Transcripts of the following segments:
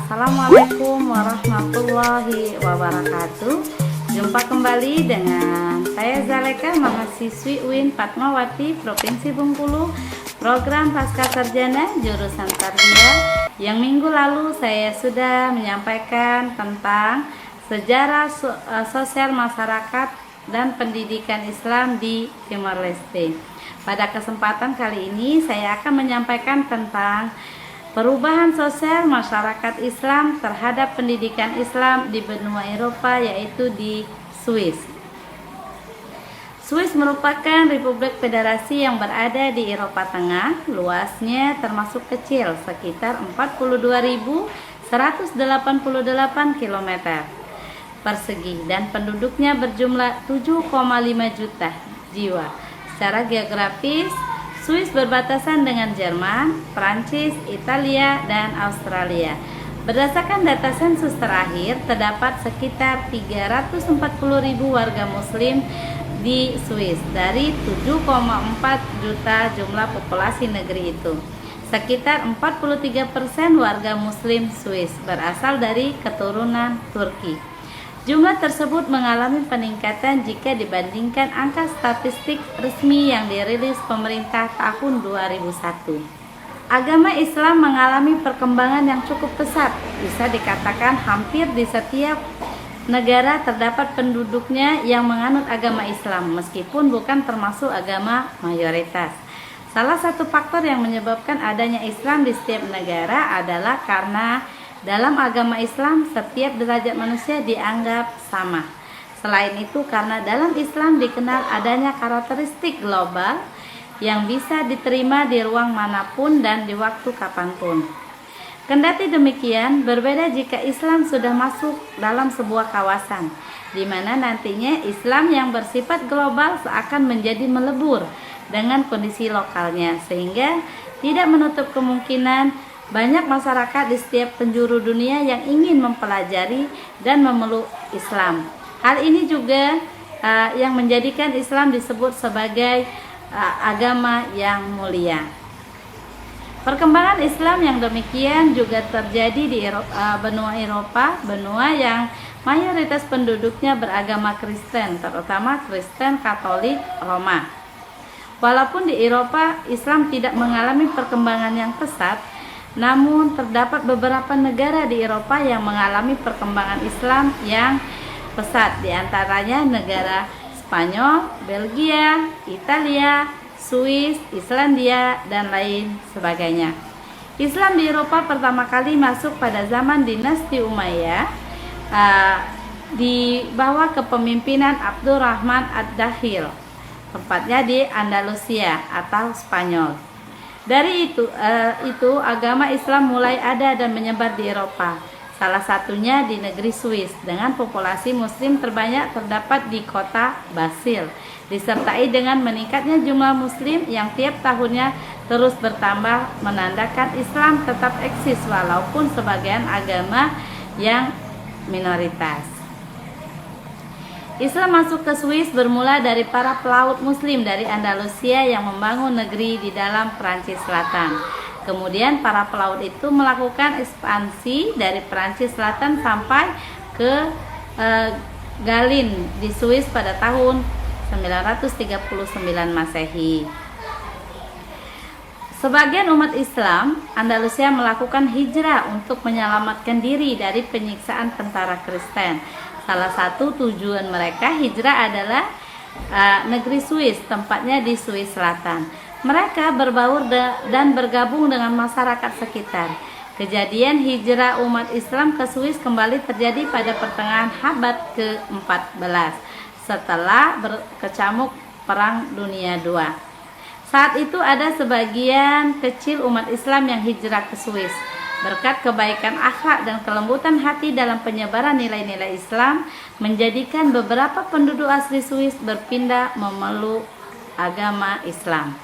Assalamualaikum warahmatullahi wabarakatuh. Jumpa kembali dengan saya Zaleka, mahasiswi UIN Fatmawati Provinsi Bengkulu, program Pasca Sarjana jurusan Tarbiyah, yang minggu lalu saya sudah menyampaikan tentang sejarah sosial masyarakat dan pendidikan Islam di Timor Leste. Pada kesempatan kali ini saya akan menyampaikan tentang perubahan sosial masyarakat Islam terhadap pendidikan Islam di benua Eropa, yaitu di Swiss. Swiss merupakan republik federasi yang berada di Eropa Tengah. Luasnya termasuk kecil, sekitar 42.188 km persegi, dan penduduknya berjumlah 7,5 juta jiwa. Secara geografis, Swiss berbatasan dengan Jerman, Prancis, Italia, dan Australia. Berdasarkan data sensus terakhir, terdapat sekitar 340.000 warga muslim di Swiss dari 7,4 juta jumlah populasi negeri itu. Sekitar 43% warga muslim Swiss berasal dari keturunan Turki. Jumlah tersebut mengalami peningkatan jika dibandingkan angka statistik resmi yang dirilis pemerintah tahun 2001. Agama Islam mengalami perkembangan yang cukup pesat. Bisa dikatakan hampir di setiap negara terdapat penduduknya yang menganut agama Islam, meskipun bukan termasuk agama mayoritas. Salah satu faktor yang menyebabkan adanya Islam di setiap negara adalah karena dalam agama Islam, setiap derajat manusia dianggap sama. Selain itu, karena dalam Islam dikenal adanya karakteristik global yang bisa diterima di ruang manapun dan di waktu kapanpun. Kendati demikian, berbeda jika Islam sudah masuk dalam sebuah kawasan, di mana nantinya Islam yang bersifat global seakan menjadi melebur dengan kondisi lokalnya, sehingga tidak menutup kemungkinan banyak masyarakat di setiap penjuru dunia yang ingin mempelajari dan memeluk Islam. Hal ini juga yang menjadikan Islam disebut sebagai agama yang mulia. Perkembangan Islam yang demikian juga terjadi di benua Eropa, benua yang mayoritas penduduknya beragama Kristen, terutama Kristen Katolik Roma. Walaupun di Eropa Islam tidak mengalami perkembangan yang pesat, namun terdapat beberapa negara di Eropa yang mengalami perkembangan Islam yang pesat, di antaranya negara Spanyol, Belgia, Italia, Swiss, Islandia, dan lain sebagainya. Islam di Eropa pertama kali masuk pada zaman dinasti Umayyah, di bawah kepemimpinan Abdurrahman ad-Dakhil, tempatnya di Andalusia atau Spanyol. Dari itu agama Islam mulai ada dan menyebar di Eropa. Salah satunya di negeri Swiss dengan populasi muslim terbanyak terdapat di kota Basel, disertai dengan meningkatnya jumlah muslim yang tiap tahunnya terus bertambah, menandakan Islam tetap eksis walaupun sebagian agama yang minoritas. Islam masuk ke Swiss bermula dari para pelaut muslim dari Andalusia yang membangun negeri di dalam Prancis Selatan. Kemudian para pelaut itu melakukan ekspansi dari Prancis Selatan sampai ke Galin di Swiss pada tahun 939 Masehi. Sebagian umat Islam Andalusia melakukan hijrah untuk menyelamatkan diri dari penyiksaan tentara Kristen. Salah satu tujuan mereka hijrah adalah negeri Swiss, tempatnya di Swiss Selatan. Mereka berbaur dan bergabung dengan masyarakat sekitar. Kejadian hijrah umat Islam ke Swiss kembali terjadi pada pertengahan abad ke-14 setelah berkecamuk Perang Dunia II. Saat itu ada sebagian kecil umat Islam yang hijrah ke Swiss. Berkat kebaikan akhlak dan kelembutan hati dalam penyebaran nilai-nilai Islam, menjadikan beberapa penduduk asli Swiss berpindah memeluk agama Islam.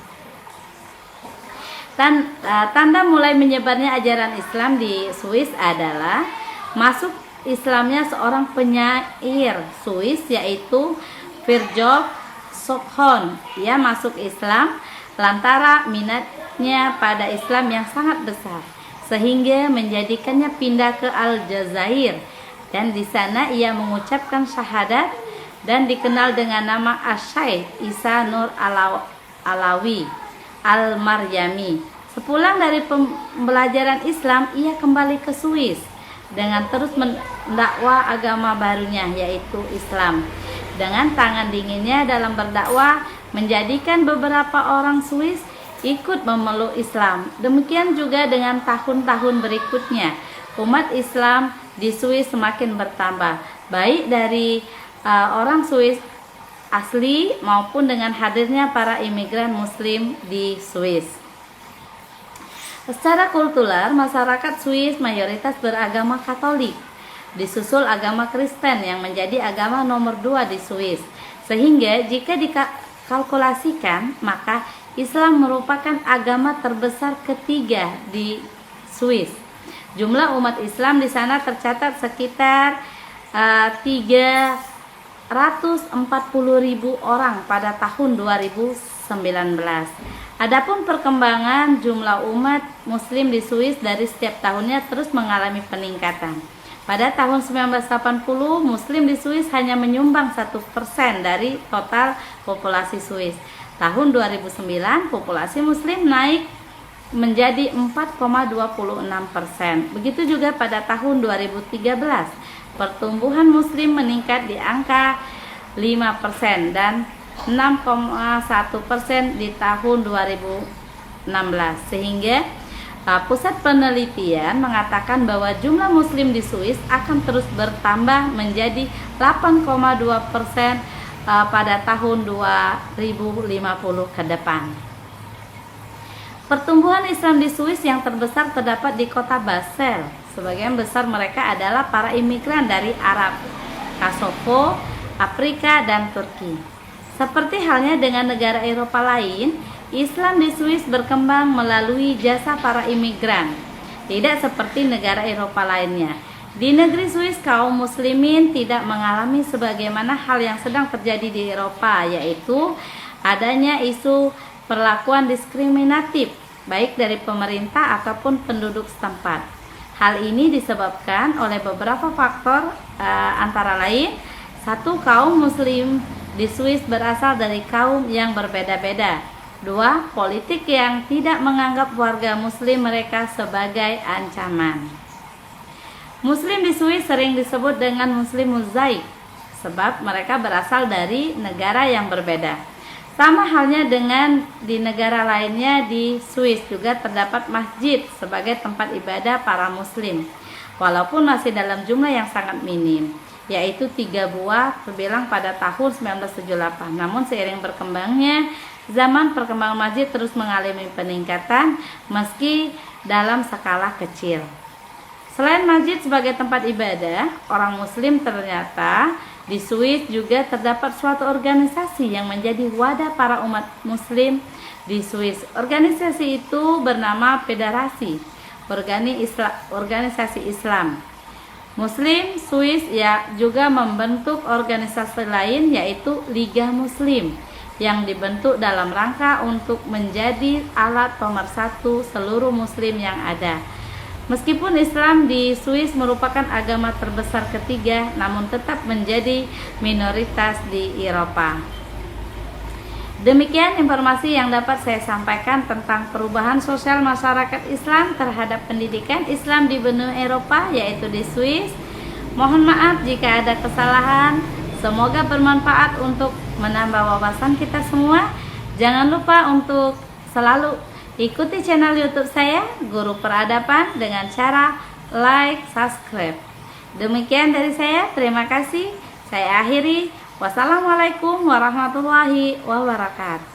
Tanda mulai menyebarnya ajaran Islam di Swiss adalah masuk Islamnya seorang penyair Swiss, yaitu Virchow Sokhon. Ia masuk Islam lantaran minatnya pada Islam yang sangat besar, sehingga menjadikannya pindah ke Aljazair, dan di sana ia mengucapkan syahadat dan dikenal dengan nama Asy-Syaikh Isa Nur Alawi Al-Maryami. Sepulang dari pembelajaran Islam, ia kembali ke Swiss dengan terus mendakwa agama barunya, yaitu Islam. Dengan tangan dinginnya dalam berdakwah, menjadikan beberapa orang Swiss ikut memeluk Islam. Demikian juga dengan tahun-tahun berikutnya, umat Islam di Swiss semakin bertambah, baik dari orang Swiss asli maupun dengan hadirnya para imigran Muslim di Swiss. Secara kultural, masyarakat Swiss mayoritas beragama Katolik, disusul agama Kristen yang menjadi agama nomor 2 di Swiss. Sehingga jika dikalkulasikan, maka Islam merupakan agama terbesar ketiga di Swiss. Jumlah umat Islam di sana tercatat sekitar 340.000 orang pada tahun 2019. Adapun perkembangan jumlah umat Muslim di Swiss dari setiap tahunnya terus mengalami peningkatan. Pada tahun 1980, Muslim di Swiss hanya menyumbang 1% dari total populasi Swiss. Tahun 2009, populasi Muslim naik menjadi 4,26%. Begitu juga pada tahun 2013. Pertumbuhan Muslim meningkat di angka 5% dan 6,1% di tahun 2016, sehingga pusat penelitian mengatakan bahwa jumlah Muslim di Swiss akan terus bertambah menjadi 8,2% pada tahun 2050 ke depan. Pertumbuhan Islam di Swiss yang terbesar terdapat di kota Basel. Sebagian besar mereka adalah para imigran dari Arab, Kosovo, Afrika, dan Turki. Seperti halnya dengan negara Eropa lain, Islam di Swiss berkembang melalui jasa para imigran. Tidak seperti negara Eropa lainnya. Di negeri Swiss, kaum muslimin tidak mengalami sebagaimana hal yang sedang terjadi di Eropa, yaitu adanya isu perlakuan diskriminatif baik dari pemerintah ataupun penduduk setempat. Hal ini disebabkan oleh beberapa faktor, antara lain, satu, kaum muslim di Swiss berasal dari kaum yang berbeda-beda. Dua, politik yang tidak menganggap warga muslim mereka sebagai ancaman. Muslim di Swiss sering disebut dengan muslim mozaik sebab mereka berasal dari negara yang berbeda. Sama halnya dengan di negara lainnya, di Swiss juga terdapat masjid sebagai tempat ibadah para muslim, walaupun masih dalam jumlah yang sangat minim, yaitu 3 buah terbilang pada tahun 1978. Namun seiring berkembangnya zaman, perkembangan masjid terus mengalami peningkatan meski dalam skala kecil. Selain masjid sebagai tempat ibadah, orang muslim ternyata di Swiss juga terdapat suatu organisasi yang menjadi wadah para umat muslim di Swiss. Organisasi itu bernama Federasi Organisasi Islam Muslim Swiss, ya juga membentuk organisasi lain yaitu Liga Muslim yang dibentuk dalam rangka untuk menjadi alat pemersatu seluruh muslim yang ada. Meskipun Islam di Swiss merupakan agama terbesar ketiga, namun tetap menjadi minoritas di Eropa. Demikian informasi yang dapat saya sampaikan tentang perubahan sosial masyarakat Islam terhadap pendidikan Islam di benua Eropa, yaitu di Swiss. Mohon maaf jika ada kesalahan. Semoga bermanfaat untuk menambah wawasan kita semua. Jangan lupa untuk selalu ikuti channel YouTube saya, Guru Peradaban, dengan cara like, subscribe. Demikian dari saya, terima kasih. Saya akhiri. Wassalamualaikum warahmatullahi wabarakatuh.